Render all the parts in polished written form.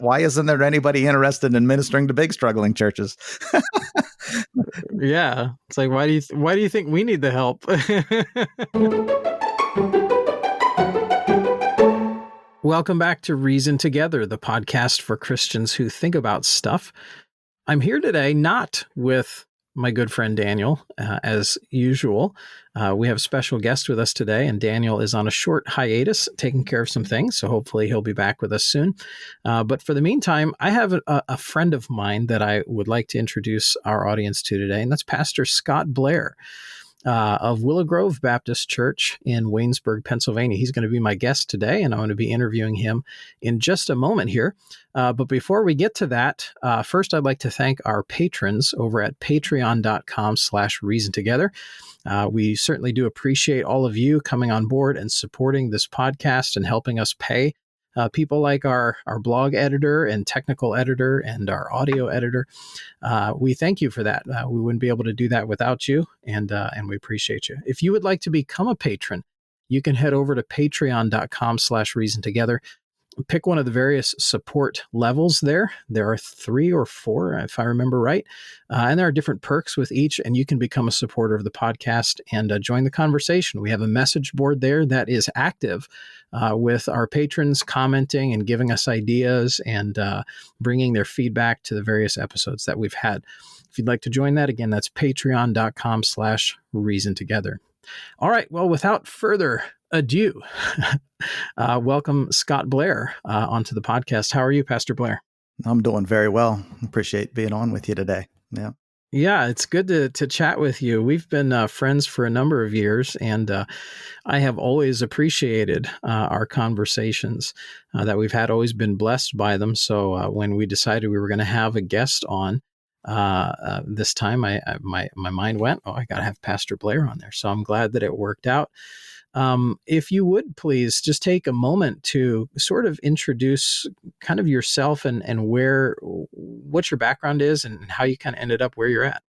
Why isn't there anybody interested in ministering to big struggling churches? Yeah. It's like, why do you think we need the help? Welcome back to Reason Together, the podcast for Christians who think about stuff. I'm here today not with my good friend Daniel, as usual. We have a special guest with us today, and Daniel is on a short hiatus, taking care of some things, so hopefully he'll be back with us soon. But for the meantime, I have a friend of mine that I would like to introduce our audience to today, and that's Pastor Scott Blair of Willow Grove Baptist Church in Waynesburgh, Pennsylvania. He's going to be my guest today, and I'm going to be interviewing him in just a moment here. But before we get to that, first I'd like to thank our patrons over at patreon.com/reasontogether. We certainly do appreciate all of you coming on board and supporting this podcast and helping us pay people like our blog editor and technical editor and our audio editor. We thank you for that. We wouldn't be able to do that without you, and we appreciate you. If you would like to become a patron, you can head over to patreon.com/reasontogether. Pick one of the various support levels there. There are 3 or 4, if I remember right. And there are different perks with each, and you can become a supporter of the podcast and join the conversation. We have a message board there that is active with our patrons commenting and giving us ideas and bringing their feedback to the various episodes that we've had. If you'd like to join that, again, that's patreon.com/reasontogether. All right. Well, without further ado, welcome Scott Blair onto the podcast. How are you, Pastor Blair? I'm doing very well. Appreciate being on with you today. Yeah. Yeah, it's good to chat with you. We've been friends for a number of years, and I have always appreciated our conversations that we've had, always been blessed by them. So when we decided we were going to have a guest on this time, my mind went, I got to have Pastor Blair on there. So I'm glad that it worked out. If you would please just take a moment to sort of introduce kind of yourself and what your background is and how you kind of ended up where you're at.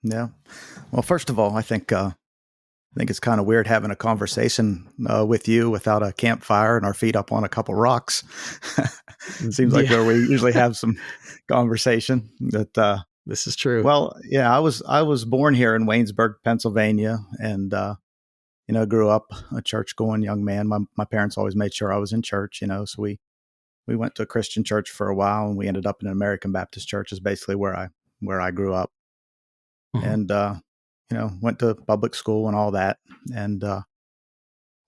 Yeah. Well, first of all, I think it's kind of weird having a conversation with you without a campfire and our feet up on a couple rocks. Seems like where we usually have some conversation. That this is true. Well, yeah, I was born here in Waynesburgh, Pennsylvania, and grew up a church-going young man. My parents always made sure I was in church, so we went to a Christian church for a while, and we ended up in an American Baptist church is basically where I grew up. Mm-hmm. And, went to public school and all that, and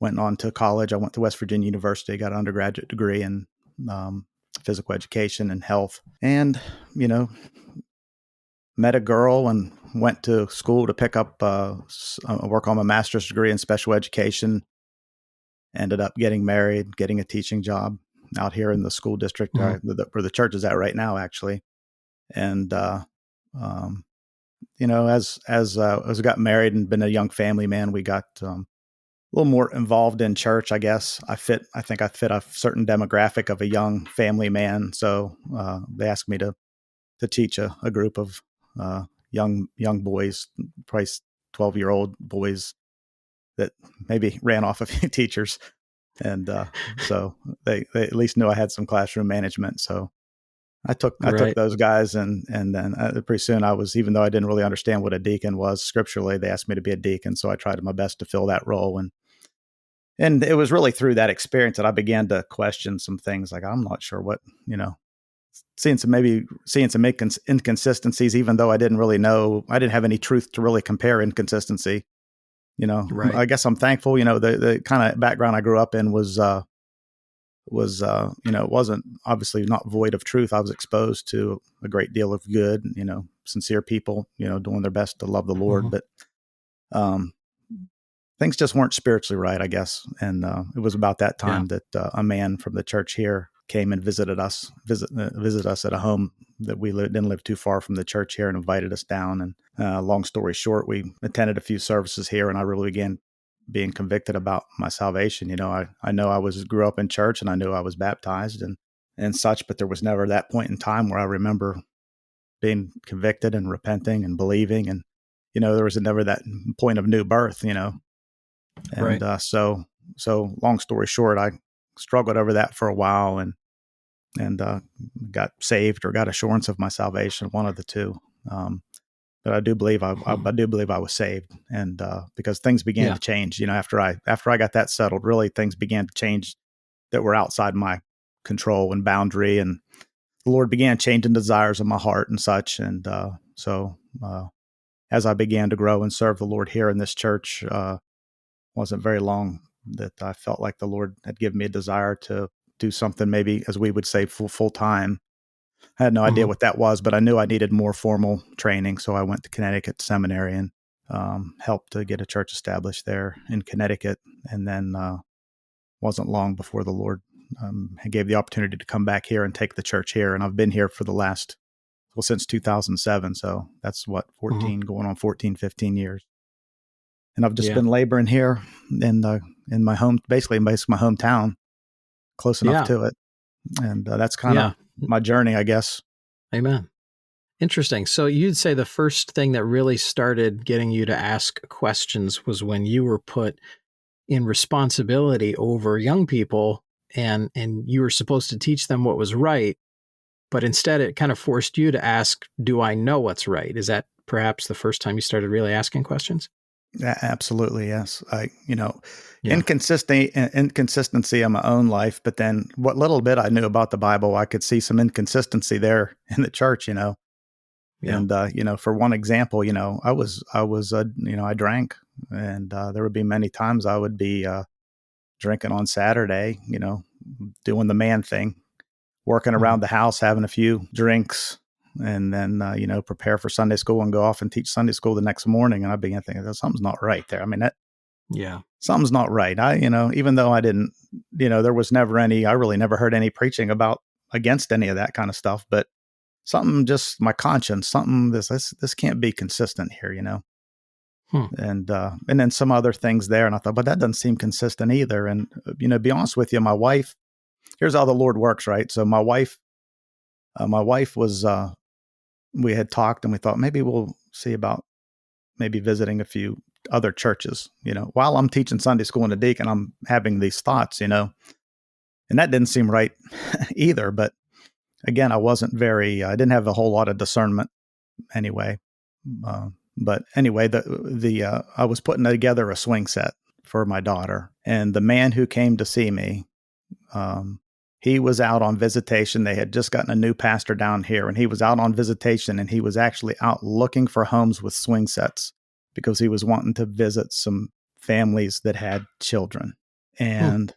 went on to college. I went to West Virginia University, got an undergraduate degree in physical education and health, and, met a girl and went to school to pick up work on my master's degree in special education. Ended up getting married, getting a teaching job out here in the school district where the church is at right now, actually. And as I got married and been a young family man, we got a little more involved in church. I guess I think I fit a certain demographic of a young family man. So they asked me to teach a group of young boys, probably 12-year-old boys that maybe ran off a few teachers. And so they at least knew I had some classroom management. So I took those guys, and then pretty soon I was, even though I didn't really understand what a deacon was scripturally, they asked me to be a deacon. So I tried my best to fill that role. And it was really through that experience that I began to question some things. Like, I'm not sure what, seeing some inconsistencies, even though I didn't really know, I didn't have any truth to really compare inconsistency. Right. I guess I'm thankful, the kind of background I grew up in was it wasn't obviously not void of truth. I was exposed to a great deal of good, sincere people, doing their best to love the Lord. Mm-hmm. But things just weren't spiritually right, I guess. And it was about that time that a man from the church here came and visited us at a home that we didn't live too far from the church here, and invited us down. And long story short, we attended a few services here, and I really began being convicted about my salvation. I know I grew up in church, and I knew I was baptized and such, but there was never that point in time where I remember being convicted and repenting and believing. And, there was never that point of new birth, And right. So long story short, I struggled over that for a while, and and got saved or got assurance of my salvation, one of the two. But I do believe I do believe I was saved, and because things began Yeah. to change, after I got that settled, really things began to change that were outside my control and boundary, and the Lord began changing desires of my heart and such, and so as I began to grow and serve the Lord here in this church, wasn't very long that I felt like the Lord had given me a desire to do something, maybe as we would say full time. I had no idea what that was, but I knew I needed more formal training. So I went to Connecticut Seminary and helped to get a church established there in Connecticut. And then wasn't long before the Lord gave the opportunity to come back here and take the church here. And I've been here for since 2007. So that's 14, going on 14, 15 years. And I've just been laboring here in my home, basically my hometown, close enough to it. And that's kind of my journey, I guess. Amen. Interesting. So you'd say the first thing that really started getting you to ask questions was when you were put in responsibility over young people, and you were supposed to teach them what was right, but instead it kind of forced you to ask, do I know what's right? Is that perhaps the first time you started really asking questions? Yeah, absolutely. Yes. Inconsistency in my own life, but then what little bit I knew about the Bible, I could see some inconsistency there in the church, Yeah. And, for one example, I drank, and there would be many times I would be drinking on Saturday, doing the man thing, working around the house, having a few drinks, and then, prepare for Sunday school and go off and teach Sunday school the next morning. And I began thinking, something's not right there. I mean, something's not right. Even though I didn't, there was never I really never heard any preaching against any of that kind of stuff, but something, just my conscience, something, this can't be consistent here, and then some other things there. And I thought, but that doesn't seem consistent either. And, be honest with you, my wife, here's how the Lord works, right? So my wife was, we had talked and we thought maybe we'll see about maybe visiting a few other churches, while I'm teaching Sunday school in a deacon, I'm having these thoughts, and that didn't seem right either. But again, I didn't have a whole lot of discernment anyway. But anyway, I was putting together a swing set for my daughter, and the man who came to see me, he was out on visitation. They had just gotten a new pastor down here, and he was out on visitation, and he was actually out looking for homes with swing sets because he was wanting to visit some families that had children. And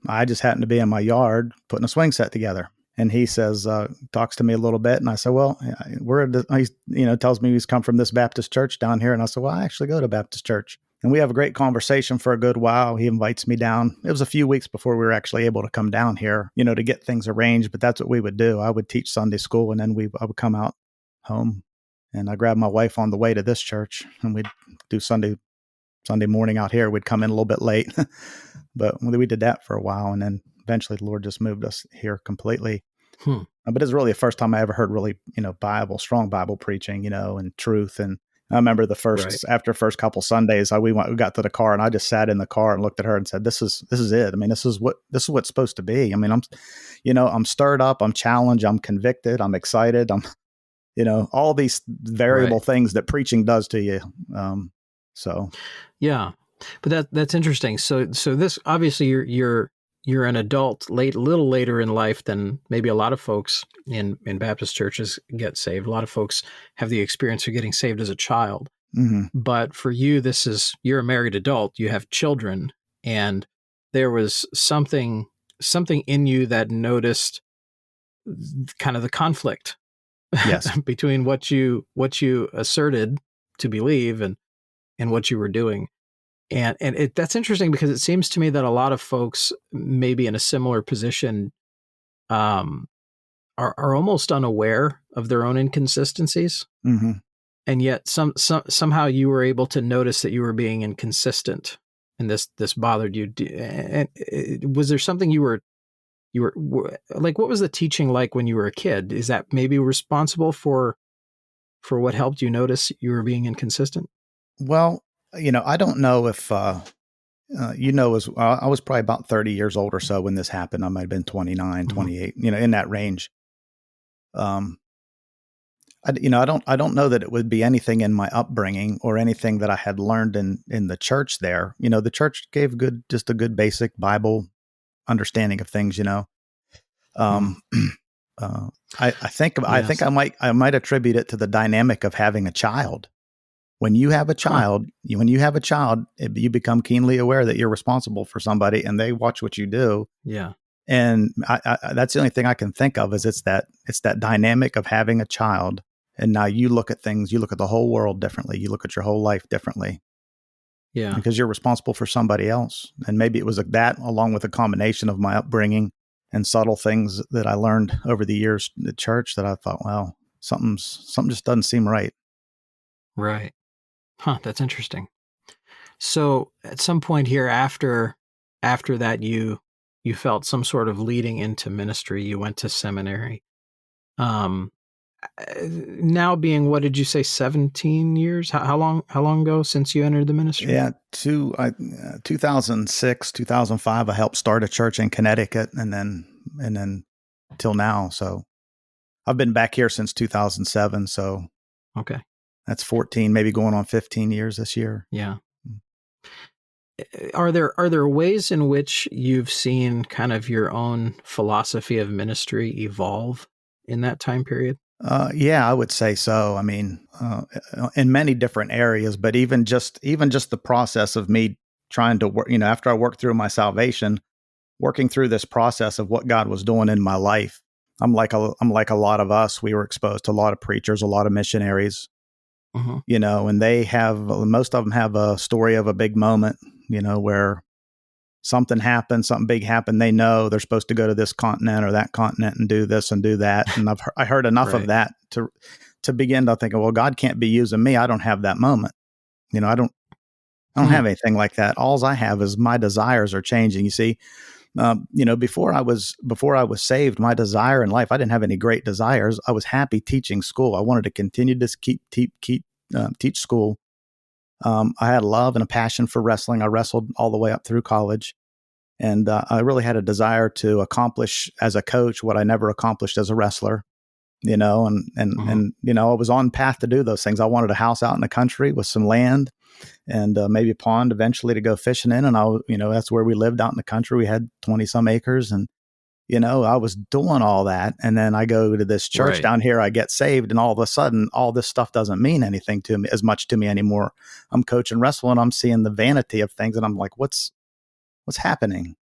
I just happened to be in my yard putting a swing set together. And he says, talks to me a little bit. And I said, well, he tells me he's come from this Baptist church down here. And I said, well, I actually go to Baptist church. And we have a great conversation for a good while. He invites me down. It was a few weeks before we were actually able to come down here, to get things arranged. But that's what we would do. I would teach Sunday school, and then I would come out home, and I grabbed my wife on the way to this church, and we'd do Sunday morning out here. We'd come in a little bit late, but we did that for a while. And then eventually the Lord just moved us here completely. But it's really the first time I ever heard really, strong Bible preaching, and truth. And I remember after the first couple Sundays, we got to the car, and I just sat in the car and looked at her and said, this is it. I mean, this is what it's supposed to be. I mean, I'm stirred up, I'm challenged, I'm convicted, I'm excited. I'm, all these variable things that preaching does to you. Yeah, but that's interesting. So this, obviously you're an adult, a little later in life than maybe a lot of folks in Baptist churches get saved. A lot of folks have the experience of getting saved as a child. But for you, you're a married adult, you have children, and there was something in you that noticed kind of the conflict between what you asserted to believe and what you were doing. And that's interesting, because it seems to me that a lot of folks maybe in a similar position are almost unaware of their own inconsistencies. And yet somehow you were able to notice that you were being inconsistent, and this bothered you. And was there something you were like, what was the teaching like when you were a kid? Is that maybe responsible for what helped you notice you were being inconsistent? Well, I don't know if I was probably about 30 years old or so when this happened. I might have been 29, Mm-hmm. 28, in that range. Um, I don't know that it would be anything in my upbringing or anything that I had learned in the church there. The church gave just a good basic Bible understanding of things. Mm-hmm. Um, uh, I think Yes. I might attribute it to the dynamic of having a child. When you have a Huh. child, you become keenly aware that you're responsible for somebody, and they watch what you do. Yeah. And that's the only thing I can think of is it's that dynamic of having a child. And now you look at things, you look at the whole world differently. You look at your whole life differently Yeah. because you're responsible for somebody else. And maybe it was that along with a combination of my upbringing and subtle things that I learned over the years at church that I thought, well, something just doesn't seem right. Right. Huh. That's interesting. So at some point here after that you felt some sort of leading into ministry. You went to seminary. Um Now being, what did you say, 17 years? How long ago since you entered the ministry? Yeah, 2006, 2005, I helped start a church in Connecticut, and then till now. So I've been back here since 2007. So Okay. that's 14, maybe going on 15 years this year. Yeah. Are there ways in which you've seen kind of your own philosophy of ministry evolve in that time period? Yeah, I would say so. I mean, in many different areas, but even just the process of me trying to work, after I worked through my salvation, working through this process of what God was doing in my life. I'm like a lot of us. We were exposed to a lot of preachers, a lot of missionaries, Mm-hmm. and most of them have a story of a big moment, where something big happened. They know they're supposed to go to this continent or that continent and do this and do that. And I heard enough of Right. that to begin to think, well, God can't be using me. I don't have that moment. I don't Hmm. have anything like that. Alls I have is my desires are changing. You see, before I was saved, my desire in life, I didn't have any great desires. I was happy teaching school. I wanted to continue to teach school. I had a love and a passion for wrestling. I wrestled all the way up through college, and I really had a desire to accomplish as a coach what I never accomplished as a wrestler. Mm-hmm. I was on path to do those things. I wanted a house out in the country with some land and maybe a pond eventually to go fishing in. And that's where we lived out in the country. We had 20 some acres, and I was doing all that. And then I go to this church Right. down here, I get saved, and all of a sudden, all this stuff doesn't mean anything to me as much to me anymore. I'm coaching wrestling. I'm seeing the vanity of things, and I'm like, what's happening?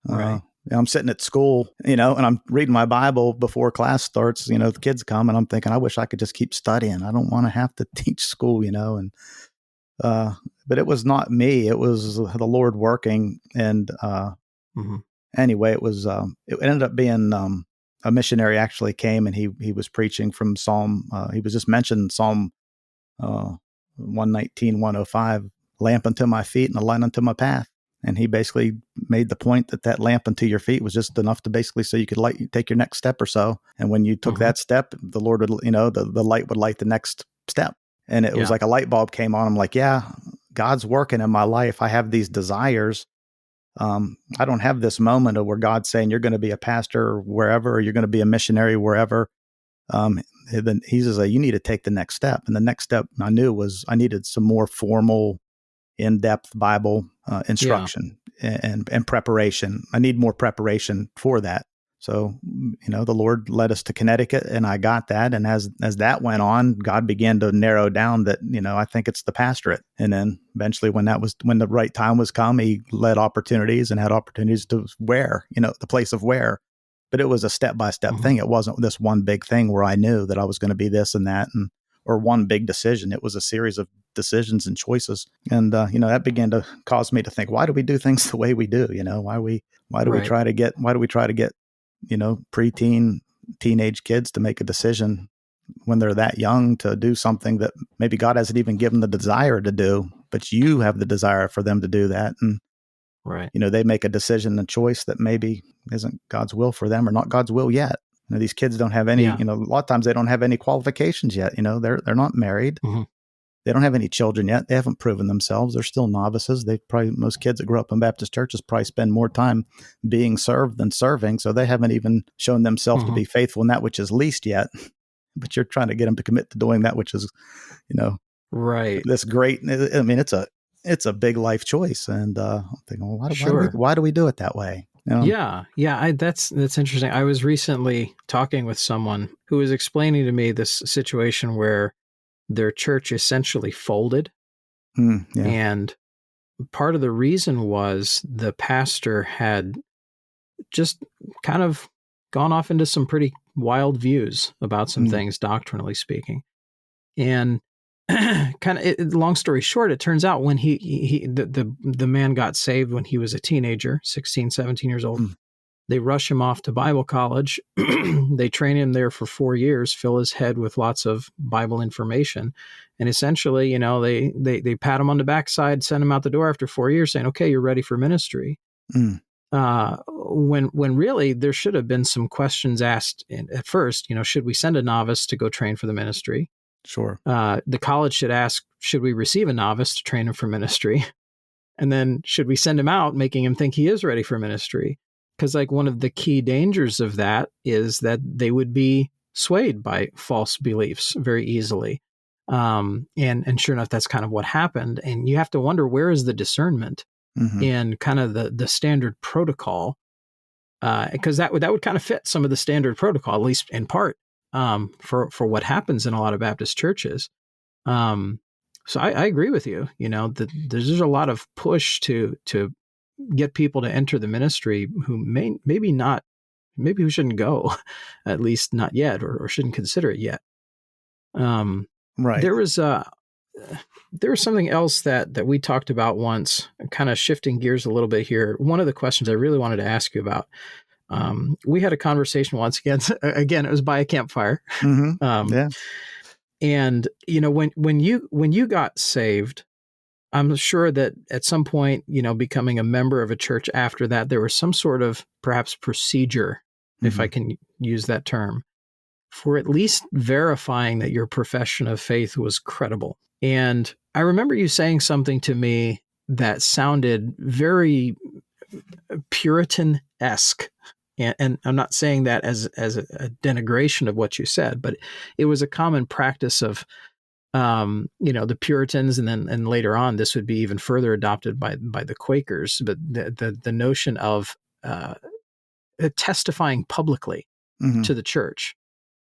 Uh, Right. I'm sitting at school, and I'm reading my Bible before class starts. The kids come, and I'm thinking, I wish I could just keep studying. I don't want to have to teach school, and uh, but it was not me. It was the Lord working. And Mm-hmm. anyway, it ended up being a missionary actually came, and he was preaching from Psalm. He was just mentioning Psalm 119, 105, lamp unto my feet and a light unto my path. And he basically made the point that lamp unto your feet was just enough to basically so you could take your next step or so. And when you took Mm-hmm. that step, the Lord would, the light would light the next step. And it was Yeah. like a light bulb came on. I'm like, yeah, God's working in my life. I have these desires. I don't have this moment of where God's saying you're going to be a pastor wherever, or you're going to be a missionary wherever. Then he says, you need to take the next step. And the next step I knew was I needed some more formal, in-depth Bible Yeah. instruction and preparation. I need more preparation for that. So, the Lord led us to Connecticut, and I got that. And as that went on, God began to narrow down that, I think it's the pastorate. And then eventually when the right time was come, he led opportunities and had opportunities to the place of where. But it was a step-by-step Mm-hmm. thing. It wasn't this one big thing where I knew that I was going to be this and that, or one big decision. It was a series of decisions and choices. And, that began to cause me to think, why do we do things the way we do? Why do we Right. try to get, preteen, teenage kids to make a decision when they're that young to do something that maybe God hasn't even given the desire to do, but you have the desire for them to do that. And, Right. they make a decision, a choice that maybe isn't God's will for them or not God's will yet. These kids don't have any, Yeah. a lot of times they don't have any qualifications yet. They're not married. Mm-hmm. They don't have any children yet. They haven't proven themselves. They're still novices. Most kids that grow up in Baptist churches probably spend more time being served than serving. So they haven't even shown themselves to be faithful in that which is least yet. But you're trying to get them to commit to doing that which is, right. this great. I mean, it's a big life choice. And I'm thinking, well, why do we do it that way? Yeah. That's interesting. I was recently talking with someone who was explaining to me this situation where their church essentially folded. And part of the reason was the pastor had just kind of gone off into some pretty wild views about some things, doctrinally speaking. And long story short, it turns out when the man got saved when he was a teenager, 16, 17 years old. They rush him off to Bible college. They train him there for 4 years, fill his head with lots of Bible information. And essentially, they pat him on the backside, send him out the door after 4 years saying, okay, you're ready for ministry. When really there should have been some questions asked at first, should we send a novice to go train for the ministry? Sure. The college should ask, should we receive a novice to train him for ministry? And then should we send him out, making him think he is ready for ministry? Because one of the key dangers of that is that they would be swayed by false beliefs very easily. And sure enough, that's kind of what happened. And you have to wonder, where is the discernment in kind of the standard protocol? Because that would kind of fit some of the standard protocol, at least in part, for what happens in a lot of Baptist churches. So I agree with you. That there's a lot of push to get people to enter the ministry who maybe who shouldn't go, at least not yet, or shouldn't consider it yet. Right. There was something else that we talked about once, kind of shifting gears a little bit here. One of the questions I really wanted to ask you about, we had a conversation once again, it was by a campfire. Yeah. And when you got saved, I'm sure that at some point, becoming a member of a church after that, there was some sort of perhaps procedure, if I can use that term, for at least verifying that your profession of faith was credible. And I remember you saying something to me that sounded very Puritan-esque. And I'm not saying that as a denigration of what you said, but it was a common practice of the Puritans, and later on, this would be even further adopted by the Quakers. But the notion of testifying publicly to the church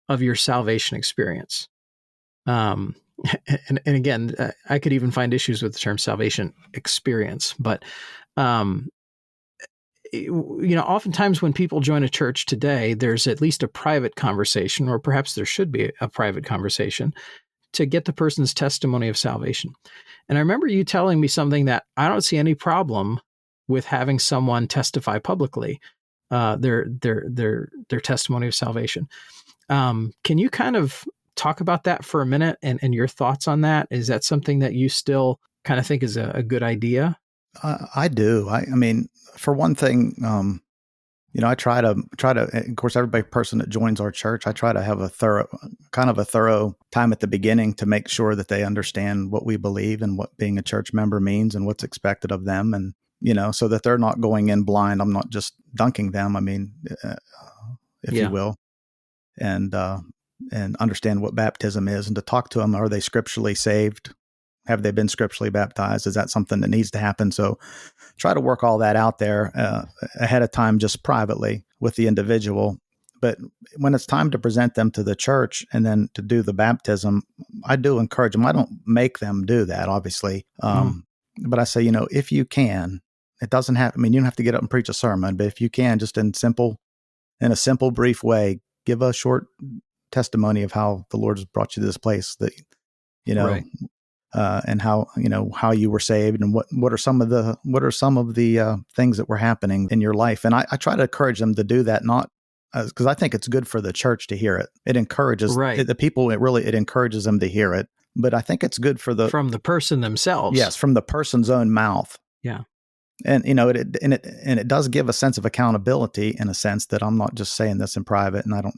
of your salvation experience. And again, I could even find issues with the term salvation experience, but oftentimes when people join a church today, there's at least a private conversation, or perhaps there should be a private conversation, to get the person's testimony of salvation. And I remember you telling me something that I don't see any problem with having someone testify publicly their testimony of salvation. Can you kind of talk about that for a minute and your thoughts on that? Is that something that you still kind of think is a good idea? I do. I mean, for one thing, I try to, of course, every person that joins our church, I try to have a thorough time at the beginning to make sure that they understand what we believe and what being a church member means and what's expected of them. And, so that they're not going in blind. I'm not just dunking them. I mean, if you will, and understand what baptism is, and to talk to them. Are they scripturally saved? Have they been scripturally baptized? Is that something that needs to happen? So try to work all that out there ahead of time, just privately with the individual. But when it's time to present them to the church and then to do the baptism, I do encourage them. I don't make them do that, obviously. But I say, if you can, it doesn't have, you don't have to get up and preach a sermon, but if you can, just in a simple, brief way, give a short testimony of how the Lord has brought you to this place, that, Right. And how you were saved, and what are some of the things that were happening in your life. And I try to encourage them to do that, not because I think it's good for the church to hear it. It encourages the people. It encourages them to hear it. But I think it's good from the person themselves. Yes, from the person's own mouth. Yeah. And it does give a sense of accountability, in a sense that I'm not just saying this in private, and I don't,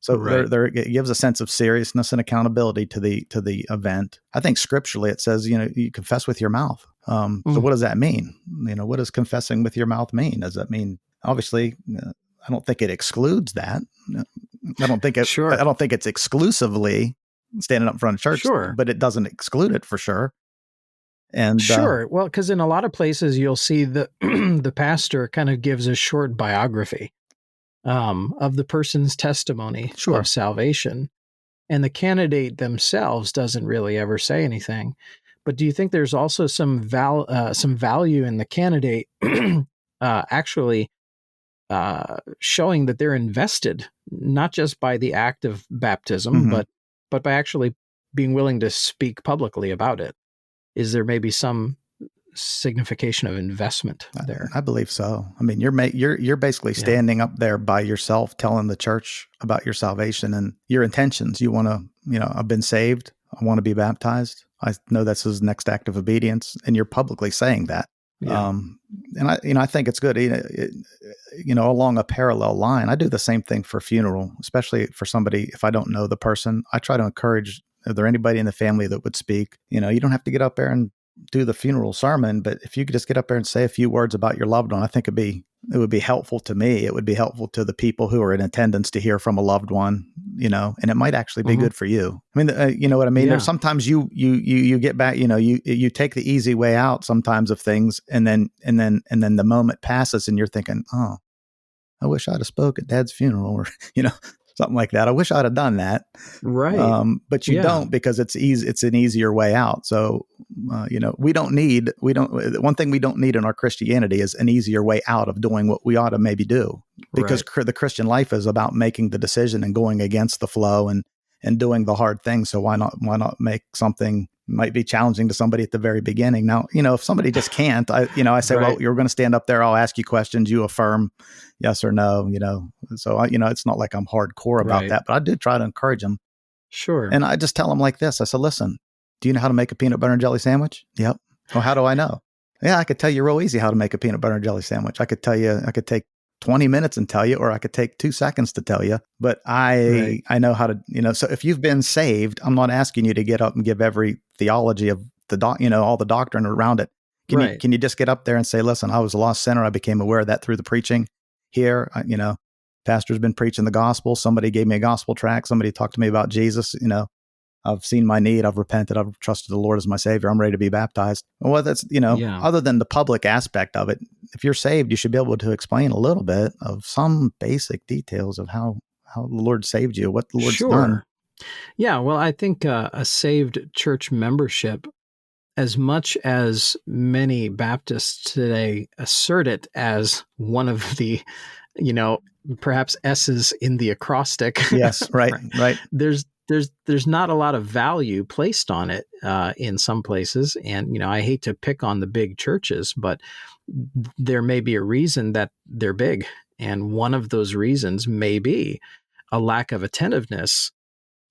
So Right. it gives a sense of seriousness and accountability to the event. I think scripturally it says, you confess with your mouth. So what does that mean? What does confessing with your mouth mean? Does that mean, obviously, I don't think it excludes that. I don't think I Sure. don't think it's exclusively standing up in front of church, Sure. but it doesn't exclude it for sure. And Sure. Well, because in a lot of places you'll see the the pastor kind of gives a short biography of the person's testimony of sure. salvation, and the candidate themselves doesn't really ever say anything. But do you think there's also some value in the candidate actually showing that they're invested, not just by the act of baptism, Mm-hmm. but by actually being willing to speak publicly about it? Is there maybe some signification of investment there? I believe so. I mean, you're basically Yeah. standing up there by yourself, telling the church about your salvation and your intentions. You want to, I've been saved. I want to be baptized. I know that's his next act of obedience, and you're publicly saying that. Yeah. And I think it's good. Along a parallel line, I do the same thing for funeral, especially for somebody. If I don't know the person, I try to encourage. Is there anybody in the family that would speak? You don't have to get up there and do the funeral sermon, but if you could just get up there and say a few words about your loved one, I think it would be helpful to me. It would be helpful to the people who are in attendance to hear from a loved one, and it might actually be good for you. I mean, you know what I mean? Yeah. There's sometimes you get back, you take the easy way out sometimes of things, and then the moment passes and you're thinking, oh, I wish I'd have spoke at Dad's funeral, or, something like that. I wish I'd have done that. Right. But you don't, because it's easy. It's an easier way out. So, one thing we don't need in our Christianity is an easier way out of doing what we ought to maybe do, because the Christian life is about making the decision and going against the flow and doing the hard thing. So why not make something might be challenging to somebody at the very beginning. Now, if somebody just can't, I say, well, you're going to stand up there. I'll ask you questions. You affirm yes or no, so it's not like I'm hardcore about that, but I do try to encourage them. Sure. And I just tell them like this. I said, listen, do you know how to make a peanut butter and jelly sandwich? Yep. Well, how do I know? Yeah, I could tell you real easy how to make a peanut butter and jelly sandwich. I could tell you, I could take 20 minutes and tell you, or I could take 2 seconds to tell you, but I know how to, so if you've been saved, I'm not asking you to get up and give every theology of all the doctrine around it. Can you just get up there and say, listen, I was a lost sinner. I became aware of that through the preaching here. Pastor's been preaching the gospel. Somebody gave me a gospel tract. Somebody talked to me about Jesus. I've seen my need. I've repented. I've trusted the Lord as my Savior. I'm ready to be baptized. Well, that's, other than the public aspect of it, if you're saved, you should be able to explain a little bit of some basic details of how the Lord saved you, what the Lord's done. Yeah. Well, I think a saved church membership, as much as many Baptists today assert it as one of the, perhaps S's in the acrostic. Yes. Right. There's not a lot of value placed on it in some places. And, I hate to pick on the big churches, but there may be a reason that they're big. And one of those reasons may be a lack of attentiveness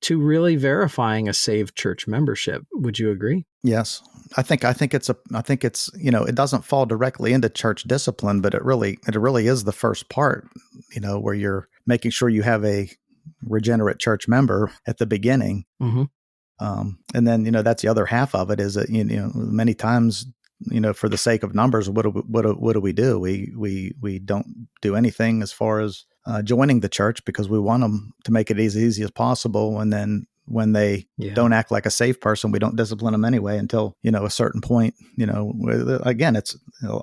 to really verifying a saved church membership. Would you agree? Yes. I think it's it doesn't fall directly into church discipline, but it really is the first part, where you're making sure you have a regenerate church member at the beginning. Mm-hmm. And then, that's the other half of it is that, many times, for the sake of numbers, what do we do? We don't do anything as far as joining the church, because we want them to make it as easy as possible. And then when they don't act like a safe person, we don't discipline them anyway until, a certain point. Again, it's,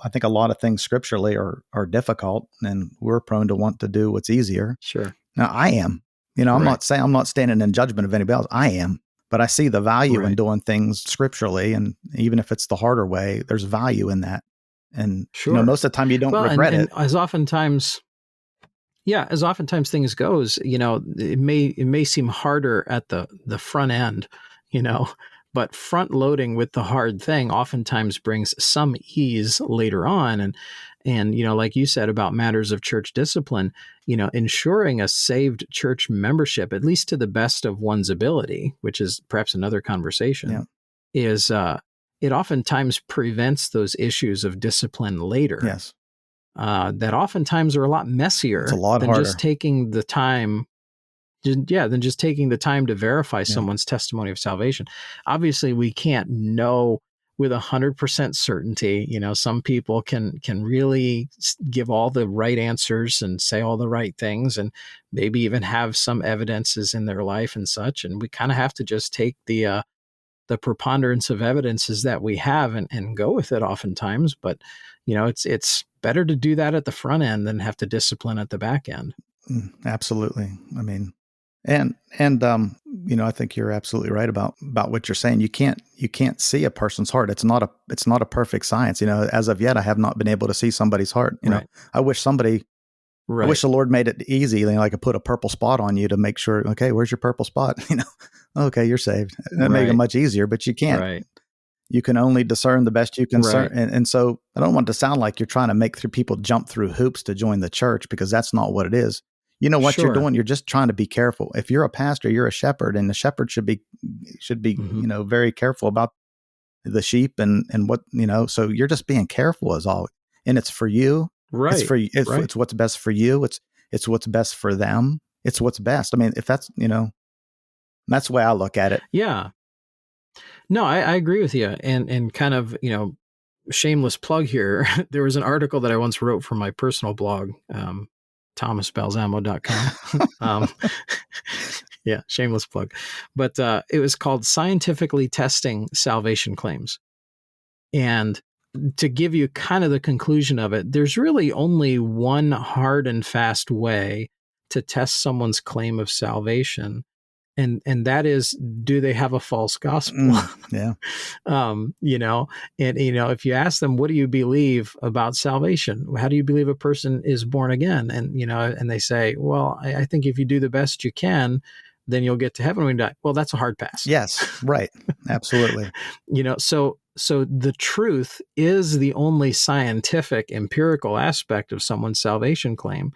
I think a lot of things scripturally are difficult, and we're prone to want to do what's easier. Sure. Now I am, I'm not standing in judgment of anybody else. I am. But I see the value in doing things scripturally, and even if it's the harder way, there's value in that. And most of the time you don't regret it. As oftentimes things goes, it may seem harder at the front end, but front loading with the hard thing oftentimes brings some ease later on. And like you said about matters of church discipline, ensuring a saved church membership, at least to the best of one's ability, which is perhaps another conversation, is it oftentimes prevents those issues of discipline later. Yes. That oftentimes are a lot messier than just taking the time than just taking the time to verify Yeah. someone's testimony of salvation. Obviously, we can't know with 100% certainty. You know, some people can really give all the right answers and say all the right things, and maybe even have some evidences in their life and such. And we kind of have to just take the preponderance of evidences that we have and go with it oftentimes. But, you know, it's better to do that at the front end than have to discipline at the back end. Absolutely. I mean, and you know, I think you're absolutely right about what you're saying. You can't see a person's heart. It's not a perfect science. You know, as of yet, I have not been able to see somebody's heart. You know, I wish the Lord made it easy. You know, I could put a purple spot on you to make sure, okay, where's your purple spot? You know, okay, you're saved. That make it much easier, but you can't. Right. You can only discern the best you can discern. And so I don't want it to sound like you're trying to make people jump through hoops to join the church, because that's not what it is. You know what you're doing? You're just trying to be careful. If you're a pastor, you're a shepherd, and the shepherd should be, you know, very careful about the sheep and what, you know, so you're just being careful as all, and it's for you. Right. It's for you. It's what's best for you. It's what's best for them. It's what's best. I mean, if that's, you know, that's the way I look at it. Yeah. No, I agree with you. And kind of, you know, shameless plug here. There was an article that I once wrote for my personal blog, thomasbalzamo.com. Yeah, shameless plug. But it was called Scientifically Testing Salvation Claims. And to give you kind of the conclusion of it, there's really only one hard and fast way to test someone's claim of salvation. And that is, do they have a false gospel? Yeah. You know, and, you know, if you ask them, what do you believe about salvation? How do you believe a person is born again? And, you know, and they say, well, I think if you do the best you can, then you'll get to heaven when you die. Well, that's a hard pass. Yes. Right. Absolutely. You know, so the truth is the only scientific empirical aspect of someone's salvation claim.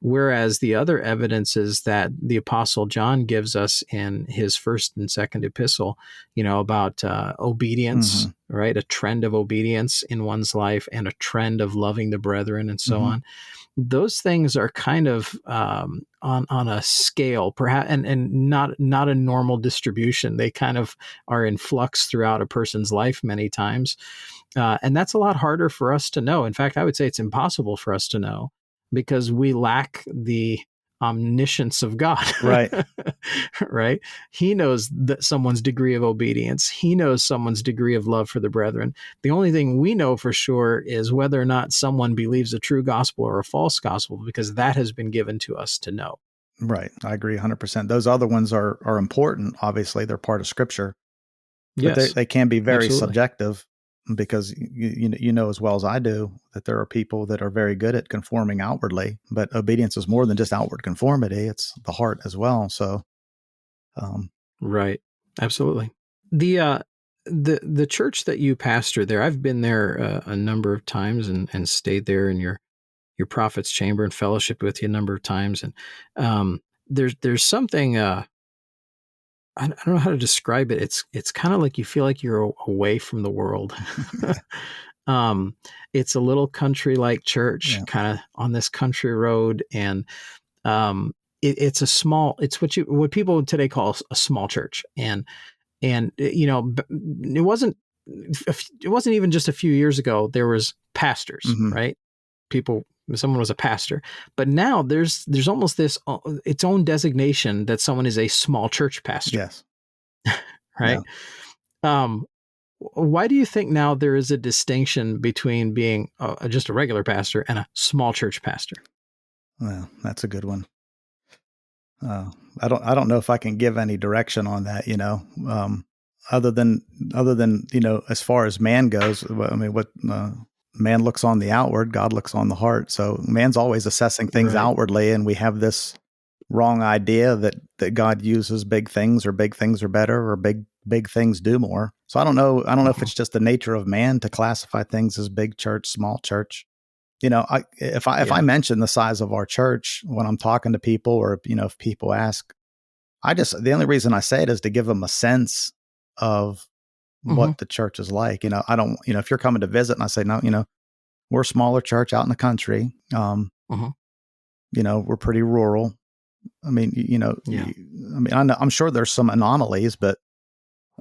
Whereas the other evidences that the Apostle John gives us in his first and second epistle, you know, about obedience, right? A trend of obedience in one's life and a trend of loving the brethren and so on. Those things are kind of on a scale, perhaps, and not a normal distribution. They kind of are in flux throughout a person's life many times. And that's a lot harder for us to know. In fact, I would say it's impossible for us to know, because we lack the omniscience of God. Right. Right. He knows that someone's degree of obedience. He knows someone's degree of love for the brethren. The only thing we know for sure is whether or not someone believes a true gospel or a false gospel, because that has been given to us to know. Right. I agree 100%. Those other ones are important. Obviously, they're part of Scripture. But they can be very subjective, because you know as well as I do that there are people that are very good at conforming outwardly, but obedience is more than just outward conformity. It's the heart as well. So, right. Absolutely. The church that you pastor there, I've been there a number of times and stayed there in your prophet's chamber and fellowship with you a number of times. And there's something, I don't know how to describe it. It's kind of like you feel like you're away from the world. It's a little country-like church, kind of on this country road, and it's what people today call a small church. And you know, it wasn't even just a few years ago. There was pastors, right? Someone was a pastor, but now there's almost this its own designation that someone is a small church pastor. Yes. Right. Yeah. Why do you think now there is a distinction between being just a regular pastor and a small church pastor? Well, that's a good one. I don't know if I can give any direction on that, you know, other than, you know, as far as man goes. I mean, what, man looks on the outward, God looks on the heart. So man's always assessing things outwardly, and we have this wrong idea that God uses big things, or big things are better, or big things do more. So I don't know if it's just the nature of man to classify things as big church, small church. You know, if I mention the size of our church when I'm talking to people, or, you know, if people ask, the only reason I say it is to give them a sense of what the church is like. You know, I don't, you know, if you're coming to visit and I say, no, you know, we're a smaller church out in the country. You know, we're pretty rural. I mean, Yeah. I mean, I'm sure there's some anomalies, but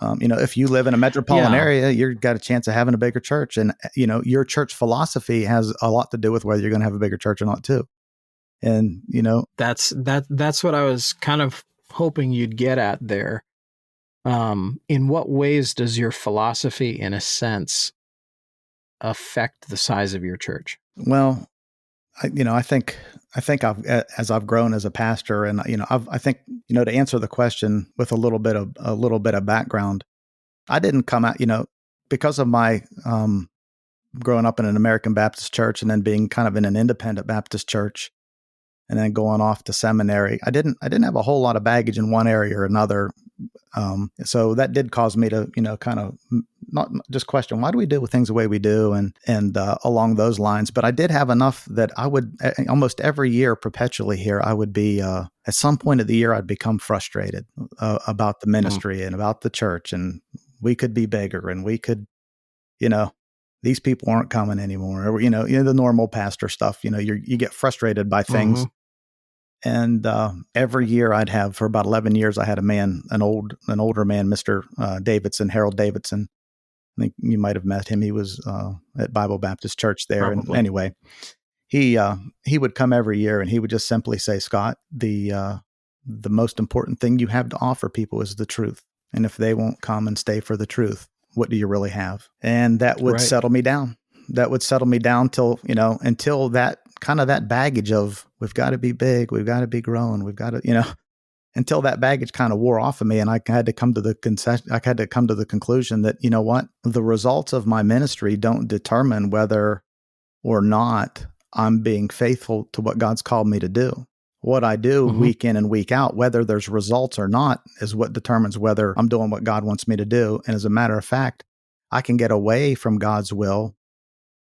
if you live in a metropolitan Yeah. area, you've got a chance of having a bigger church, and your church philosophy has a lot to do with whether you're going to have a bigger church or not, too. And That's what I was kind of hoping you'd get at there. In what ways does your philosophy, in a sense, affect the size of your church? well, I think as I've grown as a pastor, and I think to answer the question with a little bit of background, I didn't come out because of my growing up in an American Baptist church and then being kind of in an independent Baptist church and then going off to seminary. I didn't have a whole lot of baggage in one area or another. So that did cause me to, kind of not just question, why do we do things the way we do? And along those lines, but I did have enough that I would almost every year perpetually here, I would be, at some point of the year, I'd become frustrated about the ministry and about the church, and we could be bigger, and we could, these people aren't coming anymore. Or, the normal pastor stuff, you get frustrated by things. And every year I'd have, for about 11 years, I had an older man, Mr. Davidson, Harold Davidson. I think you might have met him. He was at Bible Baptist Church there. Probably. And anyway, he would come every year, and he would just simply say, Scott, the most important thing you have to offer people is the truth. And if they won't come and stay for the truth, what do you really have? And that would settle me down. That would settle me down till that kind of that baggage of, we've got to be big, we've got to be growing, we've got to, until that baggage kind of wore off of me. And I had to come to the conclusion that, what, the results of my ministry don't determine whether or not I'm being faithful to what God's called me to do. What I do week in and week out, whether there's results or not, is what determines whether I'm doing what God wants me to do. And as a matter of fact, I can get away from God's will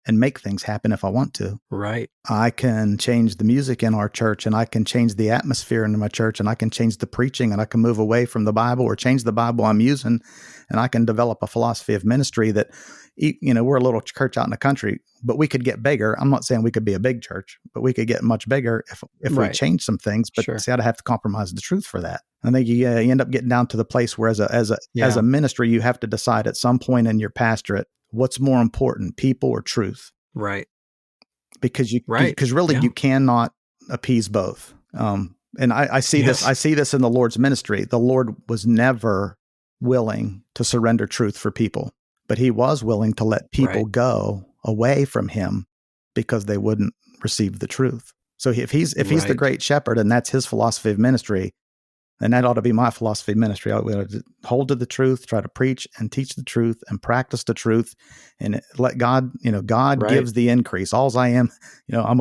and make things happen if I want to. Right. I can change the music in our church, and I can change the atmosphere in my church, and I can change the preaching, and I can move away from the Bible or change the Bible I'm using, and I can develop a philosophy of ministry that, we're a little church out in the country, but we could get bigger. I'm not saying we could be a big church, but we could get much bigger if we change some things. But see, I'd have to compromise the truth for that. I think you end up getting down to the place where as a ministry, you have to decide at some point in your pastorate, what's more important, people or truth? Right. Because really you cannot appease both. And I see this in the Lord's ministry. The Lord was never willing to surrender truth for people, but he was willing to let people go away from him because they wouldn't receive the truth. So if he's the great shepherd and that's his philosophy of ministry, and that ought to be my philosophy of ministry. I would hold to the truth, try to preach and teach the truth and practice the truth, and let God, God gives the increase. All I am, I'm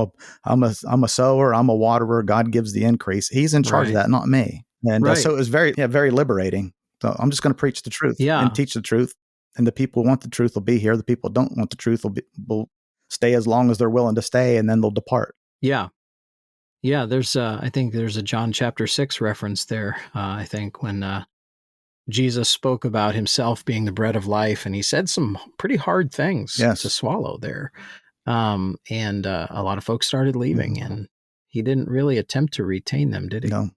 a sower, I'm a waterer. God gives the increase. He's in charge of that, not me. And so it was very liberating. So I'm just going to preach the truth and teach the truth. And the people who want the truth will be here. The people who don't want the truth will stay as long as they're willing to stay, and then they'll depart. Yeah. Yeah, I think there's a John chapter 6 reference there, I think, when Jesus spoke about himself being the bread of life, and he said some pretty hard things to swallow there. And a lot of folks started leaving, and he didn't really attempt to retain them, did he? No.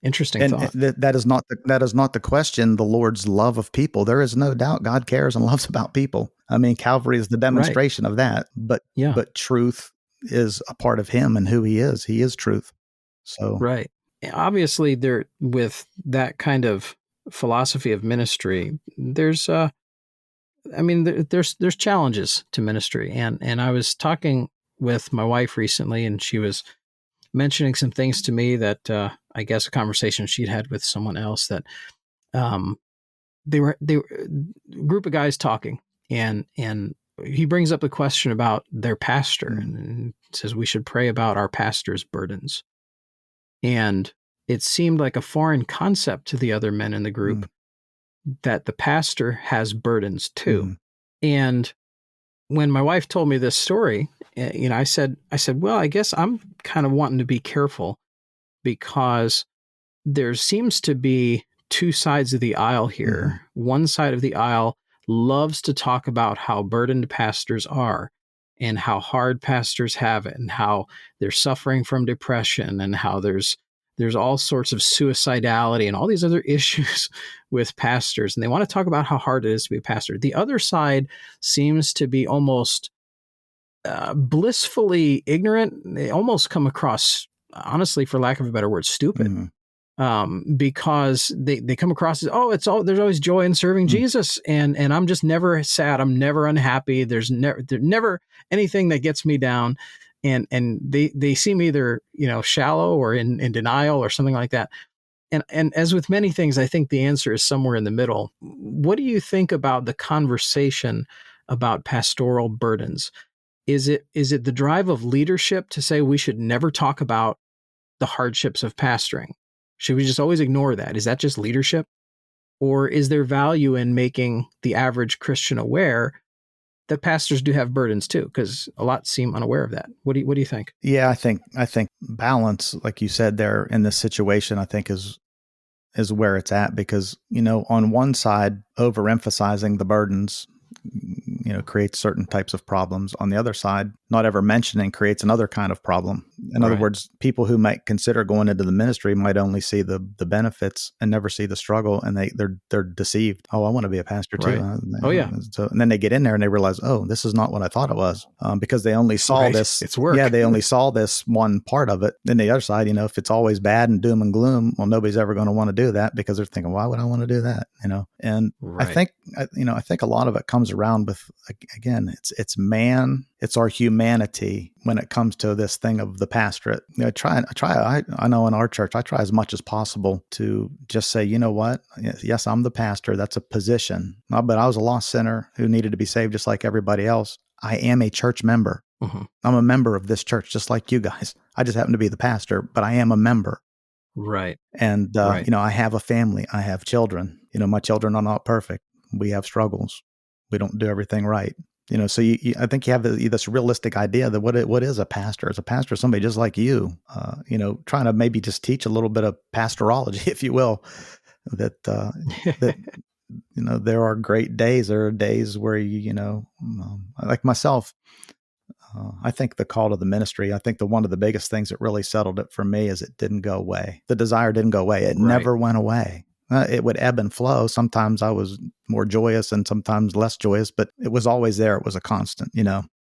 Interesting thought. That is not the question, the Lord's love of people. There is no doubt God cares and loves about people. I mean, Calvary is the demonstration of that, but truth is a part of him and who he is. He is truth. So obviously, there, with that kind of philosophy of ministry, there's challenges to ministry, and I was talking with my wife recently, and she was mentioning some things to me that I guess a conversation she'd had with someone else, that they were a group of guys talking, and he brings up the question about their pastor and says we should pray about our pastor's burdens. And it seemed like a foreign concept to the other men in the group that the pastor has burdens too. And when my wife told me this story, I said, well, I guess I'm kind of wanting to be careful, because there seems to be two sides of the aisle here. One side of the aisle loves to talk about how burdened pastors are, and how hard pastors have it and how they're suffering from depression and how there's all sorts of suicidality and all these other issues with pastors. And they want to talk about how hard it is to be a pastor. The other side seems to be almost blissfully ignorant. They almost come across, honestly, for lack of a better word, stupid. Mm-hmm. Because they come across as, there's always joy in serving Jesus. And I'm just never sad. I'm never unhappy. There's never anything that gets me down. And they seem either, shallow or in denial or something like that. And as with many things, I think the answer is somewhere in the middle. What do you think about the conversation about pastoral burdens? Is it the drive of leadership to say we should never talk about the hardships of pastoring? Should we just always ignore that? Is that just leadership? Or is there value in making the average Christian aware that pastors do have burdens too? Because a lot seem unaware of that. What do you think? Yeah, I think balance, like you said there in this situation, I think is where it's at, because, on one side, overemphasizing the burdens, creates certain types of problems. On the other side, not ever mentioning creates another kind of problem. In other words, people who might consider going into the ministry might only see the benefits and never see the struggle, and they're deceived. Oh, I want to be a pastor too. Right. So, and then they get in there and they realize, oh, this is not what I thought it was, because they only saw this. It's work. Yeah, they only saw this one part of it. Then the other side, if it's always bad and doom and gloom, well, nobody's ever going to want to do that, because they're thinking, why would I want to do that? And right. I think a lot of it comes around with, again, it's our humanity when it comes to this thing of the pastorate. I know in our church, I try as much as possible to just say, you know what? Yes, I'm the pastor. That's a position. But I was a lost sinner who needed to be saved just like everybody else. I am a church member. Mm-hmm. I'm a member of this church just like you guys. I just happen to be the pastor, but I am a member. Right. And, right. I have a family. I have children. My children are not perfect. We have struggles. We don't do everything right. So I think you have this realistic idea that what is a pastor? Is a pastor somebody just like you, trying to maybe just teach a little bit of pastorology, if you will, that there are great days. There are days where like myself, I think the call to the ministry, I think one of the biggest things that really settled it for me is it didn't go away. The desire didn't go away. It never went away. It would ebb and flow. Sometimes I was more joyous and sometimes less joyous, but it was always there. It was a constant,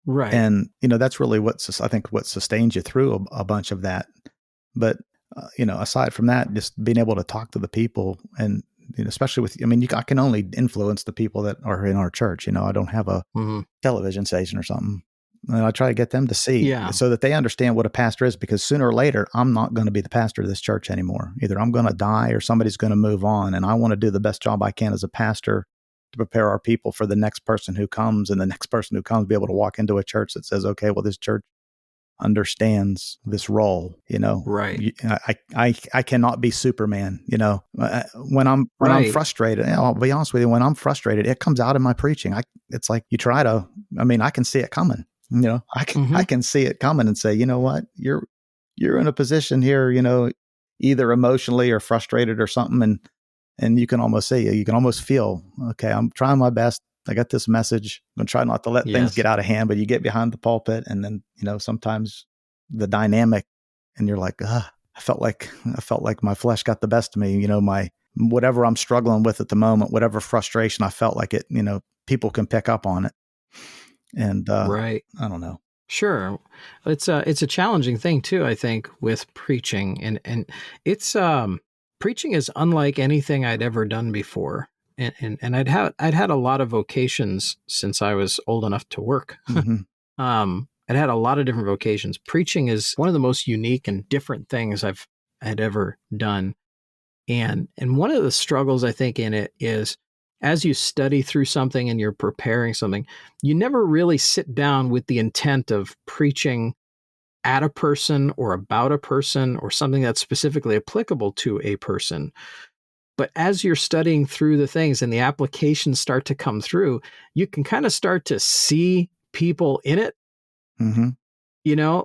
Right. And, that's really what sustains you through a bunch of that. But, aside from that, just being able to talk to the people and, especially I can only influence the people that are in our church. I don't have a television station or something. And I try to get them to see so that they understand what a pastor is, because sooner or later, I'm not going to be the pastor of this church anymore. Either I'm going to die or somebody's going to move on. And I want to do the best job I can as a pastor to prepare our people for the next person who comes, and the next person who comes be able to walk into a church that says, okay, well, this church understands this role. Right. I cannot be Superman. When I'm frustrated, I'll be honest with you, when I'm frustrated, it comes out in my preaching. It's like you try to, I can see it coming. I can see it coming and say, you know what, you're in a position here, either emotionally or frustrated or something. And you can almost see, you can almost feel, okay, I'm trying my best. I got this message. I'm going to try not to let things get out of hand, but you get behind the pulpit and then, sometimes the dynamic and you're like, I felt like my flesh got the best of me. My, whatever I'm struggling with at the moment, whatever frustration I felt like it, people can pick up on it. And I don't know. Sure. It's a challenging thing too, I think, with preaching. And it's preaching is unlike anything I'd ever done before. And I'd had a lot of vocations since I was old enough to work. Mm-hmm. I'd had a lot of different vocations. Preaching is one of the most unique and different things I'd ever done. And one of the struggles I think in it is, as you study through something and you're preparing something, you never really sit down with the intent of preaching at a person or about a person or something that's specifically applicable to a person. But as you're studying through the things and the applications start to come through, you can kind of start to see people in it. Mm-hmm.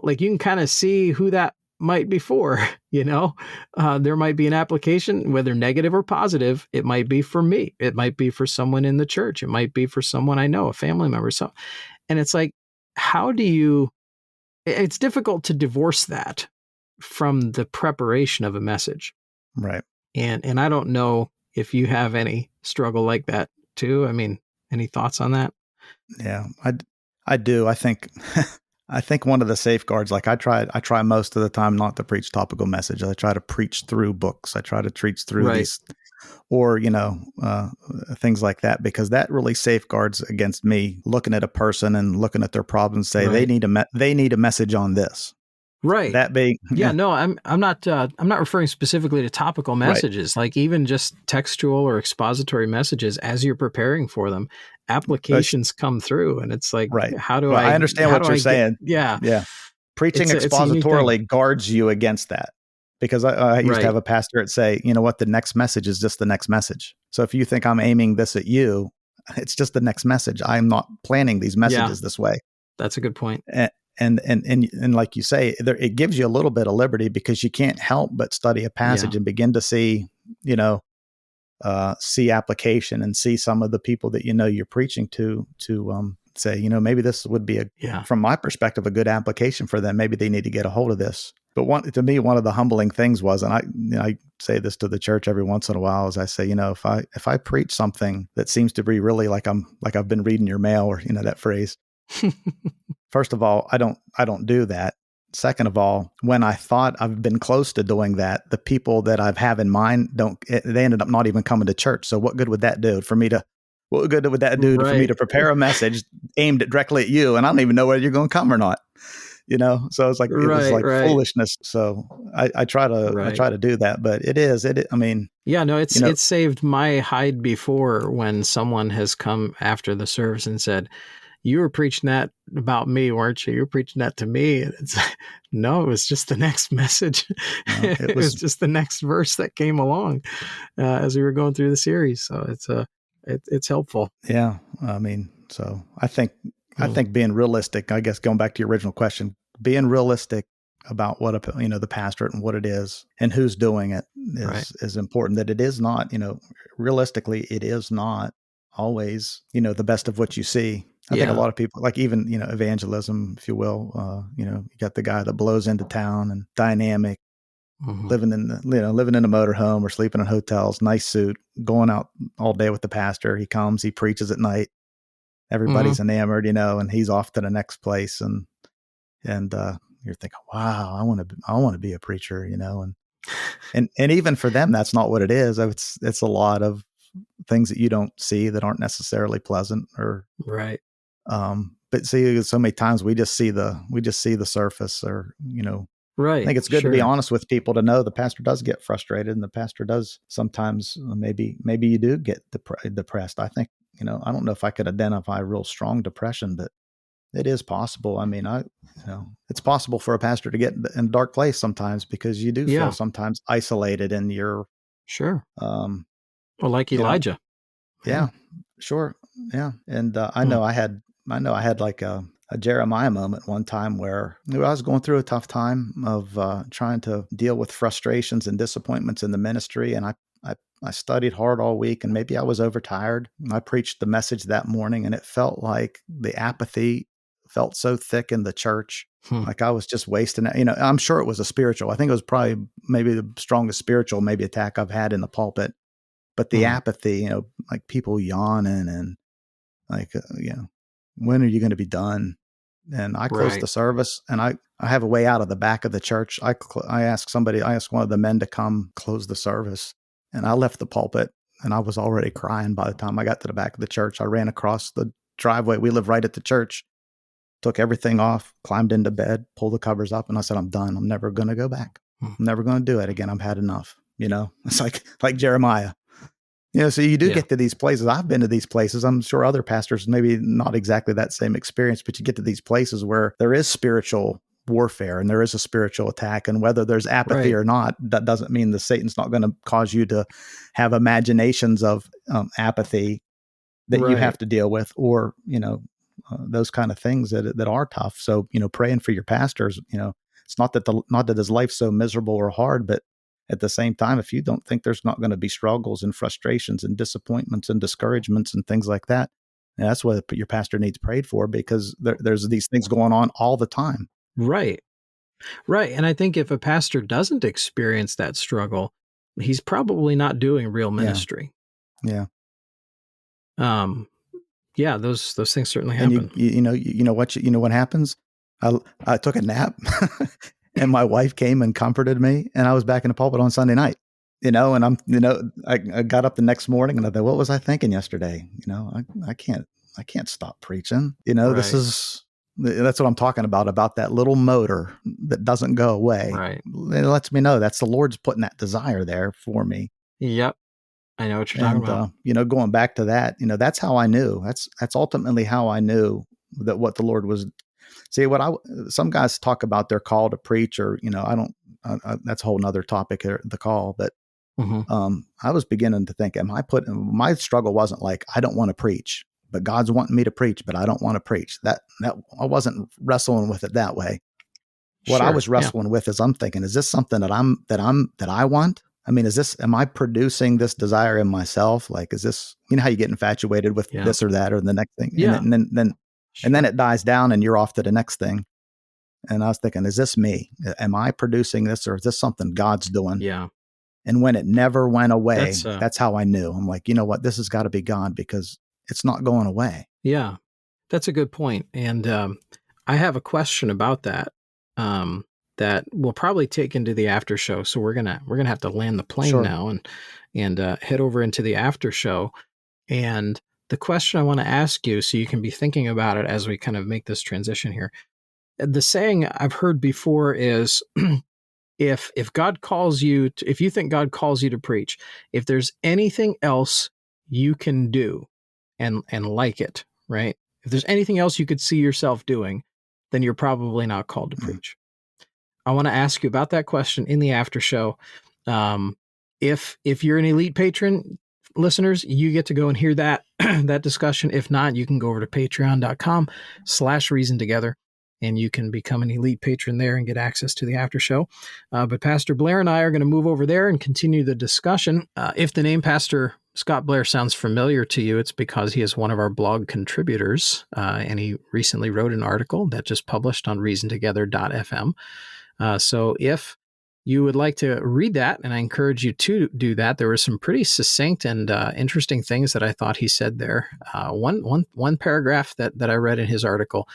Like you can kind of see who that might be for, there might be an application, whether negative or positive. It might be for me. It might be for someone in the church. It might be for someone I know, a family member. So, and it's like, how do you, it's difficult to divorce that from the preparation of a message. Right. And I don't know if you have any struggle like that too. I mean, any thoughts on that? Yeah, I do. I think I think one of the safeguards, like I try most of the time not to preach topical message. I try to preach through books. I try to preach through Right. these, or things like that, because that really safeguards against me looking at a person and looking at their problems. Say Right. they need a message on this. Right. That being, Yeah, no, I'm not referring specifically to topical right. messages, like even just textual or expository messages as you're preparing for them, That's applications come through and it's like, right. Well, I understand how what do you're I get, saying. yeah, Yeah. Preaching it's a unique thing. expositorily guards you against that, because I used to Right. have a pastor that say, you know what, the next message is just the next message. So if you think I'm aiming this at you, it's just the next message. I'm not planning these Yeah, messages this way. that's a good point. And like you say, it gives you a little bit of liberty, because you can't help but study a passage Yeah. and begin to see, see application and see some of the people that you're preaching to say, maybe this would be Yeah. from my perspective, a good application for them. Maybe they need to get a hold of this. But to me, one of the humbling things was, and I say this to the church every once in a while, is I say, if I preach something that seems to be really like I've been reading your mail, or that phrase. First of all, I don't do that. Second of all, when I thought I've been close to doing that, the people that I've have in mind they ended up not even coming to church. So what good would that do for me to? What good would that do for me Right. to prepare a message aimed directly at you, and I don't even know whether you're going to come or not? So it's like it was like Right. foolishness. So I try to do that, but I mean, Yeah, no, it's saved my hide before when someone has come after the service and said, you were preaching that about me, weren't you? You were preaching that to me. And it's no, it was just the next message. it It was was just the next verse that came along as we were going through the series. So it's helpful. yeah. I mean, so I think Hmm. being realistic, I guess, going back to your original question, being realistic about what the pastorate and what it is and who's doing it Right. is important. That it is not, realistically, it is not always, the best of what you see. I think a Yeah. lot of people, like even, evangelism, if you will, you got the guy that blows into town and dynamic, Hmm. living in a motorhome or sleeping in hotels, nice suit, going out all day with the pastor. He comes, he preaches at night. Hmm. Everybody's enamored, and he's off to the next place. And you're thinking, wow, I want to be a preacher, and even for them, that's not what it is. It's a lot of things that you don't see that aren't necessarily pleasant, or Right. but see, so many times we just see the surface, or I Right. think it's good to be Sure. honest with people, to know the pastor does get frustrated, and the pastor does sometimes, maybe you do get depressed. I think, I don't know if I could identify real strong depression, but it is possible. I mean, it's possible for a pastor to get in a dark place sometimes, because you do feel Yeah. sometimes isolated in your, Sure. um, Well, like you know, Elijah. yeah, Yeah. sure. Yeah. And Hmm. I know I had like a Jeremiah moment one time where I was going through a tough time of trying to deal with frustrations and disappointments in the ministry. And I studied hard all week, and maybe I was overtired. I preached the message that morning, and it felt like the apathy felt so thick in the church. Hmm. Like I was just wasting it. I'm sure it was a spiritual. I think it was probably maybe the strongest spiritual maybe attack I've had in the pulpit. But the Hmm. apathy, like people yawning and like, when are you going to be done? And I closed Right. the service, and I have a way out of the back of the church. I asked one of the men to come close the service, and I left the pulpit, and I was already crying by the time I got to the back of the church. I ran across the driveway. We live right at the church, took everything off, climbed into bed, pulled the covers up, and I said, I'm done. I'm never going to go back. Hmm. I'm never going to do it again. I've had enough. It's like Jeremiah. So you do Yeah. get to these places. I've been to these places. I'm sure other pastors, maybe not exactly that same experience, but you get to these places where there is spiritual warfare and there is a spiritual attack. And whether there's apathy Right. or not, that doesn't mean that Satan's not going to cause you to have imaginations of apathy that you Right. have to deal with, or, those kind of things that are tough. So, praying for your pastors, it's not that his life's so miserable or hard, but at the same time, if you don't think there's not going to be struggles and frustrations and disappointments and discouragements and things like that, And that's what your pastor needs prayed for, because there's these things going on all the time. Right. Right. And I think if a pastor doesn't experience that struggle, he's probably not doing real ministry. Yeah. Yeah, those things certainly And happen. you know what happens? I took a nap and my wife came and comforted me, and I was back in the pulpit on Sunday night. And I got up the next morning and I thought, what was I thinking yesterday? I can't stop preaching. Right. That's what I'm talking about that little motor that doesn't go away. Right. It lets me know that's the Lord's putting that desire there for me. Yep. I know what you're talking about. Going back to that, that's how I knew. That's ultimately how I knew that what the Lord was. See, some guys talk about their call to preach, or I don't. That's a whole nother topic here, the call. But I was beginning to think, my struggle wasn't like I don't want to preach, but God's wanting me to preach, but I don't want to preach. That I wasn't wrestling with it that way. What I was wrestling with is I'm thinking, is this something that I want? I mean, am I producing this desire in myself? Like, is this, how you get infatuated with this or that or the next thing? Yeah. And then it dies down and you're off to the next thing. And I was thinking, is this me? Am I producing this, or is this something God's doing? Yeah. And when it never went away, that's how I knew. I'm like, you know what? This has got to be God, because it's not going away. Yeah, that's a good point. And I have a question about that. That we'll probably take into the after show. So we're gonna have to land the plane now and head over into the after show. And the question I want to ask you, so you can be thinking about it as we kind of make this transition here. The saying I've heard before is, if God calls you, if you think God calls you to preach, if there's anything else you can do and like it, right? If there's anything else you could see yourself doing, then you're probably not called to preach. I want to ask you about that question in the after show. If you're an Elite Patron, listeners, you get to go and hear that that discussion. If not, you can go over to patreon.com/reason together, and you can become an Elite Patron there and get access to the after show. But Pastor Blair and I are going to move over there and continue the discussion. If the name Pastor Scott Blair sounds familiar to you, it's because he is one of our blog contributors, and he recently wrote an article that just published on reasontogether.fm. So if you would like to read that, and I encourage you to do that, there were some pretty succinct and interesting things that I thought he said there. One paragraph that I read in his article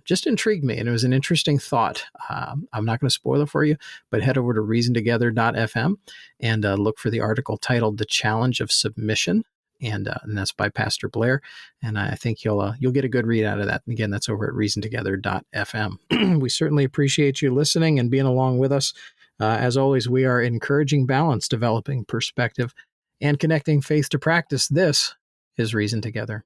just intrigued me, and it was an interesting thought. I'm not going to spoil it for you, but head over to reasontogether.fm and look for the article titled "The Challenge of Submission." And that's by Pastor Blair. And I think you'll get a good read out of that. And again, that's over at reasontogether.fm. We certainly appreciate you listening and being along with us. As always, we are encouraging balance, developing perspective, and connecting faith to practice. This is Reason Together.